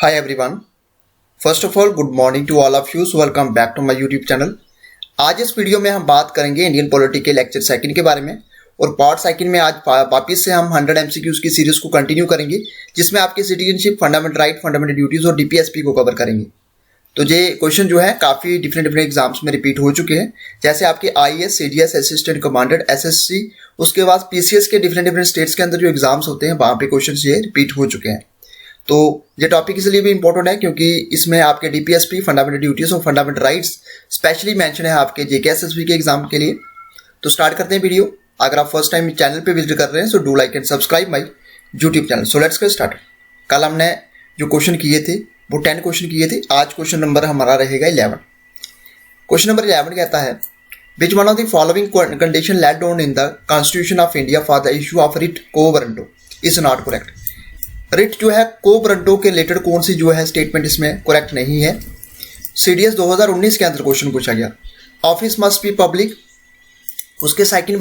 Hi everyone. First of all, good morning to all of you. So welcome back to my YouTube channel. आज इस video में हम बात करेंगे Indian polity के लेक्चर सेकंड के बारे में और पार्ट सेकंड में आज वापिस से हम 100 MCQs की सीरीज को कंटिन्यू करेंगे जिसमें आपके citizenship, fundamental right, fundamental duties और डीपीएसपी को कवर करेंगे। तो ये क्वेश्चन जो है काफ़ी डिफरेंट एग्जाम्स में रिपीट हो चुके हैं, जैसे आपके IAS, CDS, assistant commandant, SSC, उसके बाद पीसीएस के डिफरेंट स्टेट्स के अंदर जो एग्जाम्स होते हैं वहाँ पे क्वेश्चन ये रिपीट हो चुके हैं। तो ये टॉपिक इसलिए भी इंपॉर्टेंट है क्योंकि इसमें आपके डीपीएसपी, फंडामेंटल ड्यूटीज और फंडामेंटल राइट्स स्पेशली मेंशन है आपके जेके एसएसबी के एग्जाम के लिए। तो स्टार्ट करते हैं वीडियो। अगर आप फर्स्ट टाइम चैनल पे विजिट कर रहे हैं so do like and subscribe my YouTube channel. So let's get start. कल हमने जो क्वेश्चन किए थे वो 10 क्वेश्चन किए थे। आज क्वेश्चन नंबर हमारा रहेगा 11। क्वेश्चन नंबर 11 कहता है विच one of the following condition laid down in the constitution of India for the issue of writ को warranto is not correct. Writ जो है को वारंटो के रिलेटेड कौन सी जो है स्टेटमेंट इसमें करेक्ट नहीं है। सीडीएस 2019 के अंदर क्वेश्चन पूछा गया। ऑफिस मस्ट बी पब्लिक, उसके सेकंड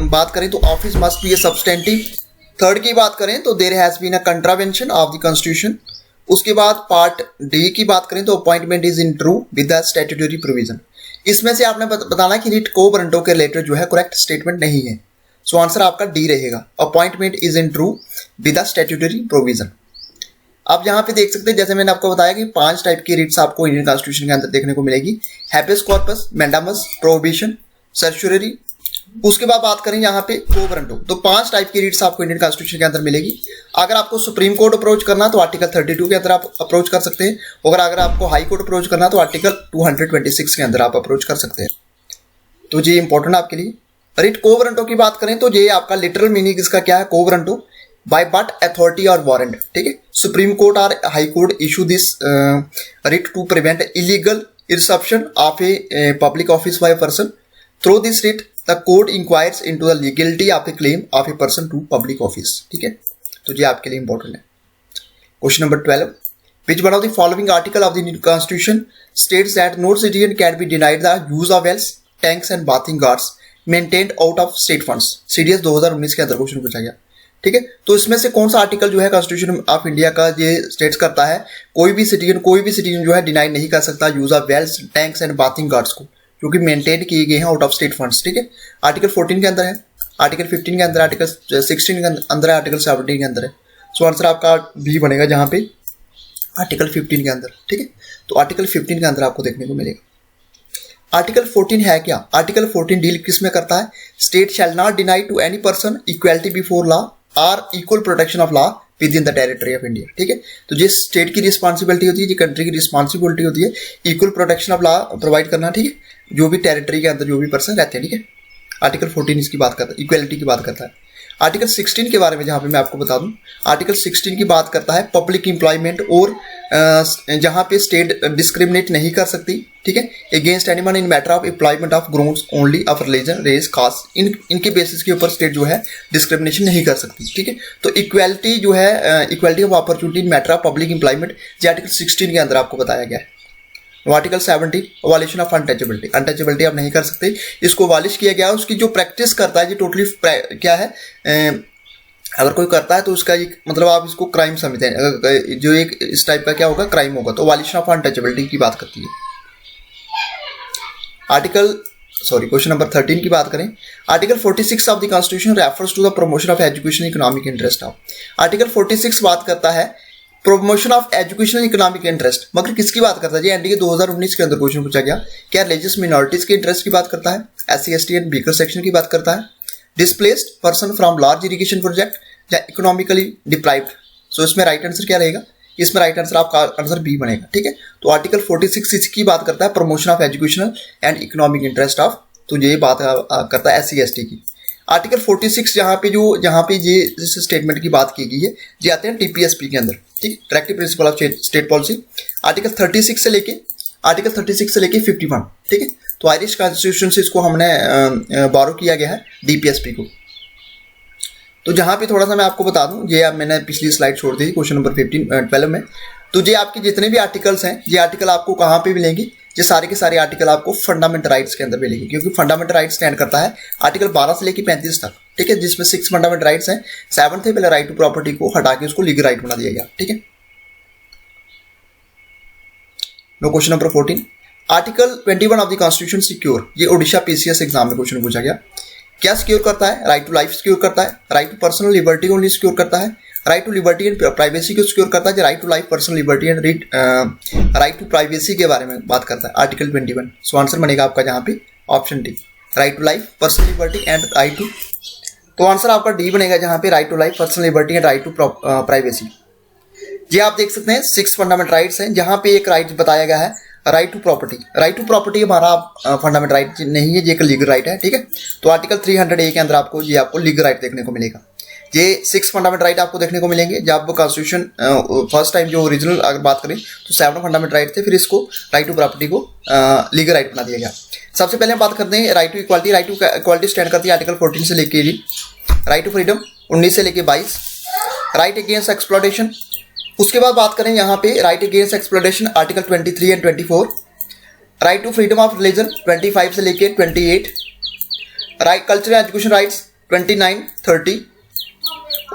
बात करें तो office must be a substantive. Third की बात करें तो there has been a contravention of the constitution. उसके बाद पार्ट डी की बात करें तो appointment is in true with the statutory provision. इसमें से आपने बताना कि रिट को वारंटो के रिलेटेड जो है करेक्ट स्टेटमेंट नहीं है। सो आंसर आपका डी रहेगा, appointment is in true with the statutory provision. आप यहाँ पे देख सकते हैं, जैसे मैंने आपको बताया कि 5 टाइप की रिट्स आपको इंडियन कॉन्स्टिट्यूशन के अंदर देखने को मिलेगी। हैबेस कॉर्पस, मैंडामस, प्रोहिबिशन, सर्चुररी। उसके बाद बात करें यहाँ पे को वारंटो, तो 5 टाइप की रिट्स आपको इंडियन कॉन्स्टिट्यूशन के अंदर मिलेगी। अगर आपको सुप्रीम कोर्ट अप्रोच करना तो आर्टिकल 32 के अंदर आप अप्रोच कर सकते हैं, और अगर आपको हाई कोर्ट अप्रोच करना तो आर्टिकल 226 के अंदर आप अप्रोच कर सकते हैं। तो ये इंपॉर्टेंट आपके लिए। रिट को वारंटो की बात करें तो ये आपका लिटरल मीनिंग इसका क्या है, quo warranto by what authority और वारंट। ठीक है, सुप्रीम कोर्ट और High Court issue this writ to prevent illegal irruption of a public office by a person. Through this writ, the court inquires into the legality of a claim of a person to public office. ठीक है, तो ये आपके लिए important है। Question number 12, which one of the following article of the Indian Constitution states that no citizen can be denied the use of wells, tanks and bathing guards maintained out of state funds? CDS 2019 के अंदर question पूछा गया। ठीक है, तो इसमें से कौन सा आर्टिकल जो है कॉन्स्टिट्यूशन ऑफ इंडिया का ये स्टेट्स करता है कोई भी सिटीजन जो है डिनाई नहीं कर सकता use of wells, tanks and bathing ghats को, जो कि मेंटेन किए गए हैं आउट ऑफ स्टेट फंड्स। ठीक है, आर्टिकल 14 के अंदर है, आर्टिकल 15 के अंदर, आर्टिकल 16 के अंदर है, आर्टिकल 17 के अंदर है। सो आंसर आपका बी बनेगा जहां पे आर्टिकल 15 के अंदर। ठीक है, तो आर्टिकल 15 के अंदर आपको देखने को मिलेगा। आर्टिकल 14 है क्या? आर्टिकल 14 डील किस में करता है? State shall not deny to any person equality before law और equal protection of law within the territory of India. ठीक है, तो जिस स्टेट की रिस्पॉन्सिबिलिटी होती है, जो कंट्री की रिस्पॉन्सिबिलिटी होती है equal protection of law provide करना। ठीक है, जो भी टेरिटरी के अंदर जो भी पर्सन रहते हैं। ठीक है, आर्टिकल 14 इसकी बात करता है, इक्वलिटी की बात करता है। आर्टिकल 16 के बारे में जहां पे मैं आपको बता दूं, आर्टिकल 16 की बात करता है पब्लिक एम्प्लॉयमेंट, और जहां पे स्टेट डिस्क्रिमिनेट नहीं कर सकती। ठीक है, against anyone in matter of employment of grounds only of religion, race, caste, इनके बेसिस के ऊपर स्टेट जो है डिस्क्रिमिनेशन नहीं कर सकती। ठीक है, तो इक्वलिटी जो है, equality of opportunity in matter of public employment, जो आर्टिकल 16 के अंदर आपको बताया गया है। Article 17, abolition of untouchability. Untouchability आप नहीं कर सकते, इसको अबॉलिश किया गया। उसकी जो प्रैक्टिस करता है ये टोटली क्या है, अगर कोई करता है तो उसका एक मतलब आप इसको क्राइम समझते हैं, जो एक इस टाइप का क्या होगा, क्राइम होगा। तो अबॉलिशन ऑफ अनटचेबिलिटी की बात करती है। क्वेश्चन नंबर 13 की बात करें, article 46 of the constitution refers to the promotion of education economic interest of. Article 46 बात करता है promotion of educational economic interest, मगर किसकी बात करता है? ये एनडीए 2019 के अंदर क्वेश्चन पूछा गया। क्या रिलीजियस मिनॉरिटीज के इंटरेस्ट की बात करता है, SC ST and weaker section की बात करता है, displaced person from large irrigation project, या इकोनॉमिकली डिप्राइव्ड। सो इसमें राइट आंसर क्या रहेगा? इसमें राइट आंसर आपका आंसर बी बनेगा। ठीक है, तो आर्टिकल 46 इसकी बात करता है promotion of educational and economic interest of, तो ये बात करता है एससी एसटी की। आर्टिकल 46 जहाँ पे ये जिस स्टेटमेंट की बात की गई है ये आते हैं टीपीएसपी के अंदर। ठीक है, directive principle of state policy. Article 36 से लेके 51। ठीक है, तो आयरिश कॉन्स्टिट्यूशन से इसको हमने बारो किया गया है डीपीएसपी को। तो जहाँ पे थोड़ा सा मैं आपको बता दूं, ये मैंने पिछली स्लाइड छोड़ दी क्वेश्चन नंबर 12 में। तो ये आपके जितने भी आर्टिकल्स हैं, ये आर्टिकल आपको कहाँ पे मिलेंगे? ये सारे के सारे आर्टिकल आपको फंडामेंटल राइट्स के अंदर मिलेंगे, क्योंकि फंडामेंटल राइट्स स्टैंड करता है आर्टिकल 12 से लेकर 35 तक। ठीक है, जिसमें 6 फंडामेंटल राइट्स हैं। 7th है पहले राइट टू प्रॉपर्टी को हटा के उसको लीगल राइट बना दिया गया। ठीक है, no. Question number 14, article 21 of the constitution secure, ये ओडिशा पीसीएस एग्जाम में क्वेश्चन पूछा गया। क्या सिक्योर करता है? राइट टू लाइफ सिक्योर करता है, right to personal liberty only secure करता है, right to liberty and privacy को सिक्योर करता है, right to life, personal liberty and right to privacy के बारे में बात करता है आर्टिकल 21। सो आंसर बनेगा आपका यहाँ पे option D, right to life, personal liberty and right to. तो आंसर आपका डी बनेगा जहाँ पे right to life, personal liberty and right to privacy. ये आप देख सकते हैं 6 फंडामेंटल राइट्स हैं, जहाँ पे एक राइट बताया गया है right to property. Right to property हमारा फंडामेंटल राइट नहीं है, ये एक लीगल राइट है, ठीक है। तो आर्टिकल 300A के अंदर आपको ये आपको लीगल राइट देखने को मिलेगा। ये 6 फंडामेंटल राइट आपको देखने को मिलेंगे। जब कॉन्स्टिट्यूशन फर्स्ट टाइम जो ओरिजिनल अगर बात करें तो 7 फंडामेंटल राइट थे, फिर इसको राइट टू प्रॉपर्टी को लीगल राइट बना दिया गया। सबसे पहले हम बात करते हैं right to equality. Right to equality stand करती है आर्टिकल 14 से लेके जी। राइट टू फ्रीडम 19 से लेके 22। राइट अगेंस्ट एक्सप्लॉयटेशन, उसके बाद बात करें यहाँ पे right against exploitation article 23 and 24। Right to freedom of religion 25 से लेके 28। राइट कल्चरल एजुकेशन राइट्स 29, 30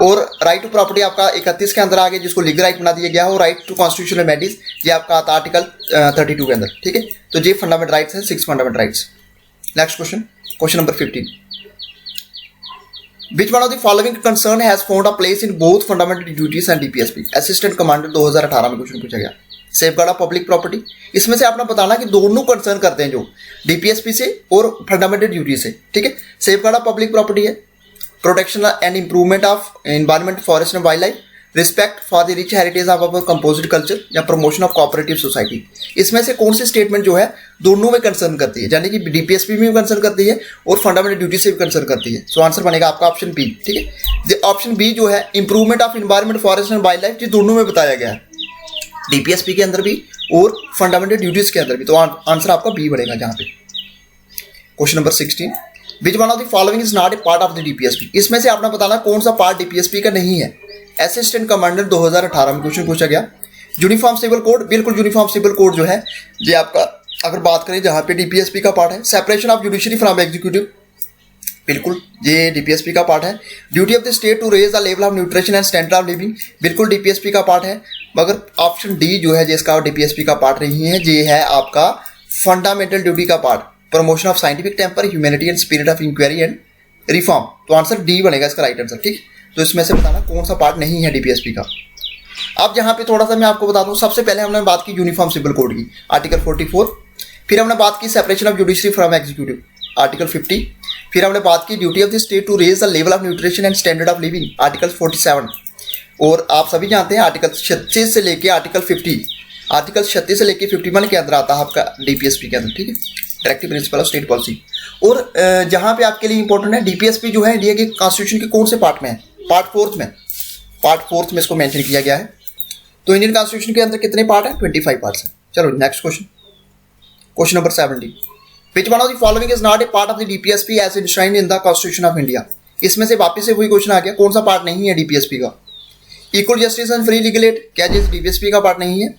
और राइट टू प्रॉपर्टी आपका 31 के अंदर आ गया, जिसको लीगल राइट बना दिया गया है। और राइट टू कॉन्स्टिट्यूशनल रेमेडीज ये आपका आता आर्टिकल 32 के अंदर, ठीक है। तो ये फंडामेंटल राइट्स हैं, 6 fundamental rights. Next question, question number 15, Which one of the following concern has found a place in both fundamental duties and DPSP? Assistant commander 2018 में क्वेश्चन पूछा गया। सेफगार्ड ऑफ पब्लिक प्रॉपर्टी, इसमें से आपने बताना कि दोनों कंसर्न करते हैं जो डीपीएसपी से और फंडामेंटल ड्यूटी से, ठीक है। सेफगार्ड ऑफ पब्लिक प्रॉपर्टी है protection and improvement of environment, forest and wild life, respect for the rich heritage of our composite culture या प्रमोशन ऑफ कोऑपरेटिव सोसाइटी। इसमें से कौन सी स्टेटमेंट जो है दोनों में कंसर्न करती है, यानी कि डीपीएसपी में भी कंसर्न करती है और फंडामेंटल ड्यूटी से भी कंसर्न करती है। सो आंसर बनेगा आपका ऑप्शन बी, ठीक है। ऑप्शन बी जो है improvement of environment, forest and wild life, ये दोनों में बताया गया है, डीपीएसपी के अंदर भी और फंडामेंटल ड्यूटीज के अंदर भी। तो आंसर आपका बी बनेगा जहां पे। Question number 16, which one of the following is not a part of the DPSP? इसमें से आपने बताना कौन सा पार्ट डीपीएसपी का नहीं है। असिस्टेंट कमांडर 2018 में क्वेश्चन पूछा गया। यूनिफॉर्म सिविल कोड, बिल्कुल यूनिफॉर्म सिविल कोड जो है ये आपका अगर बात करें जहां पे डीपीएसपी का पार्ट है। Separation of judiciary from executive, बिल्कुल ये डीपीएसपी का पार्ट है। Duty of the state to raise the level of nutrition and standard of living, बिल्कुल डीपीएसपी का पार्ट है। मगर ऑप्शन डी जो है जिसका डीपीएसपी का पार्ट नहीं है, ये है आपका फंडामेंटल ड्यूटी का part, promotion of scientific temper, humanity and spirit of inquiry and reform. तो आंसर डी बनेगा इसका राइट आंसर, ठीक। तो इसमें से बताना कौन सा पार्ट नहीं है डीपीएसपी का। अब यहाँ पे थोड़ा सा मैं आपको बता दूं, सबसे पहले हमने बात की यूनिफॉर्म सिविल कोड की आर्टिकल 44, फिर हमने बात की separation of judiciary from executive article 50, फिर हमने बात की duty of the state to raise the level of nutrition and standard of living article 47। और आप सभी जानते हैं आर्टिकल 36 से लेके आर्टिकल 50, आर्टिकल 36 से लेके 51 के अंदर आता है आपका डीपीएसपी के अंदर, ठीक है, directive principle of state policy. और जहां पे आपके लिए इंपॉर्टेंट है डीपीएसपी जो है इंडिया के कॉन्स्टिट्यूशन के कौन से पार्ट में है, पार्ट फोर्थ में इसको मेंशन किया गया है। तो इंडियन कॉन्स्टिट्यूशन के अंदर कितने पार्ट हैं? 25 पार्ट्स हैं। चलो next question, question number 17, which one of the following is not a part of the DPSP as enshrined in the constitution of India? इसमें से वापस से वही क्वेश्चन आ गया, कौन सा पार्ट नहीं है डीपीएसपी का? Equal justice and free legal aid, क्या ये डीपीएसपी का पार्ट नहीं है?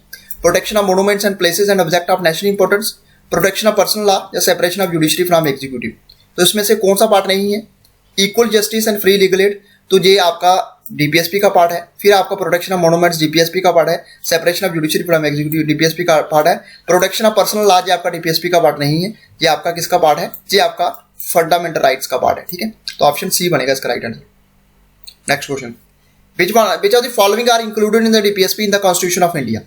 Protection of monuments and places and object of national importance, protection of personal law या separation of judiciary from executive. तो इसमें से कौन सा पार्ट नहीं है? Equal justice and free legal aid, तो ये आपका डीपीएसपी का पार्ट है। फिर आपका प्रोटेक्शन ऑफ मोन्यूमेंट्स डीपीएसपी का पार्ट है। Separation of judiciary from executive DPSP का पार्ट है। प्रोटेक्शन ऑफ पर्सनल लॉ ये आपका डीपीएसपी का पार्ट नहीं है, ये आपका किसका पार्ट है? ये आपका फंडामेंटल राइट्स का पार्ट है, ठीक है। तो ऑप्शन सी बनेगा इसका right answer. Next question, which of the following are included in the DPSP in the constitution of India?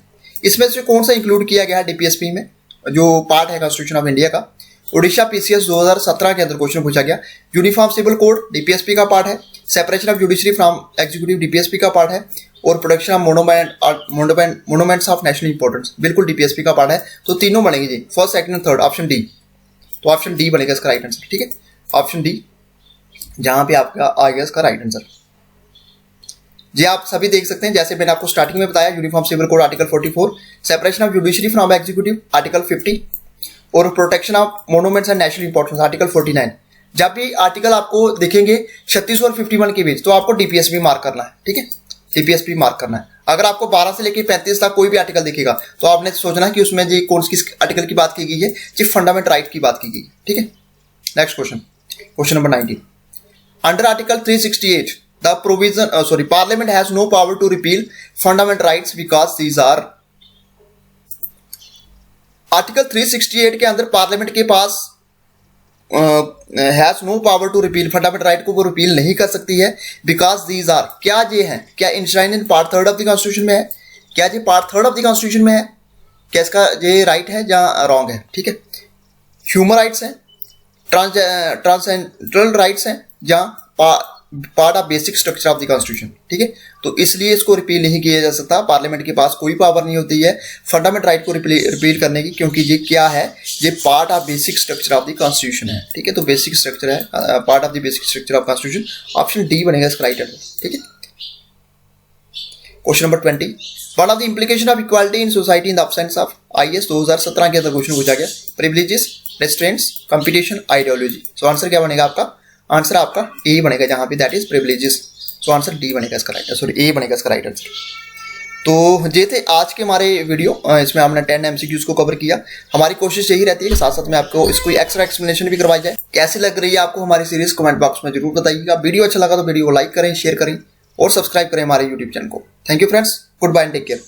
इसमें से कौन सा इंक्लूड किया गया है डीपीएसपी में जो पार्ट है कॉन्स्टिट्यूशन ऑफ इंडिया का? ओडिशा पीसीएस 2017 के अंदर क्वेश्चन पूछा गया। यूनिफॉर्म सिविल कोड डीपीएसपी का पार्ट है। Separation of judiciary from executive DPSP का पार्ट है। और protection of monuments of national importance बिल्कुल डीपीएसपी का पार्ट है। तो तीनों बनेंगे जी, first second and third, option D. तो ऑप्शन डी बनेगा इसका राइट आंसर, ठीक है। ऑप्शन डी जहां पे आपका आ गया इसका राइट आंसर। जी आप सभी देख सकते हैं, जैसे मैंने आपको स्टार्टिंग में बताया, uniform civil code article 44, separation of judiciary from executive article 50 और protection of monuments and national importance article 49। जब भी आर्टिकल आपको दिखेंगे 36 और 51 के बीच, तो आपको डीपीएसपी मार्क करना है, ठीक है, डीपीएसपी मार्क करना है। अगर आपको 12 से लेकर 35 तक कोई भी आर्टिकल दिखेगा तो आपने सोचना है कि उसमें जी कौन किस आर्टिकल की बात की गई है, जी फंडामेंटल राइट की बात की गई है, ठीक है। Next question, question number 19, under article 368 the provision parliament has no power to repeal fundamental rights because these are article 368 के अंदर पार्लियामेंट के पास has no power to repeal, fundamental right को वो रिपील नहीं कर सकती है, बिकॉज दीज आर, क्या ये हैं, क्या इंश्राइन in part 3 of the constitution में है, क्या ये पार्ट 3 ऑफ द कॉन्स्टिट्यूशन में है, क्या इसका ये राइट है या रॉन्ग है, ठीक है। ह्यूमन राइट्स हैं, ट्रांसेंडरल राइट्स हैं, या part of basic structure of the constitution, ठीक है। तो इसलिए इसको रिपील नहीं किया जा सकता, पार्लियामेंट के पास कोई पावर नहीं होती है फंडामेंटल राइट को रिपील करने की, क्योंकि ये क्या है, ये part of basic structure of the constitution है, ठीक है। तो बेसिक स्ट्रक्चर है, part of the basic structure of constitution, option D बनेगा इसका राइट आंसर, ठीक है। Question number 20, one of the implication of equality in society in the absence of IAS 2017 के अंदर क्वेश्चन पूछा गया, privileges, restraints, competition, ideology. So answer क्या बनेगा आपका, आंसर आपका ए बनेगा जहां पे, that is privileges. So answer D बनेगा इसका राइट, सॉरी ए बनेगा इसका राइट आंसर। तो ये थे आज के हमारे वीडियो, इसमें हमने 10 MCQs को कवर किया। हमारी कोशिश यही रहती है कि साथ साथ में आपको इसको एक्स्ट्रा एक्सप्लेनेशन भी करवाई जाए। कैसी लग रही है आपको हमारी सीरीज, कमेंट बॉक्स में जरूर बताइएगा। वीडियो अच्छा लगा तो वीडियो को लाइक करें, शेयर करें और सब्सक्राइब करें हमारे यूट्यूब चैनल को। Thank you friends, goodbye and take care.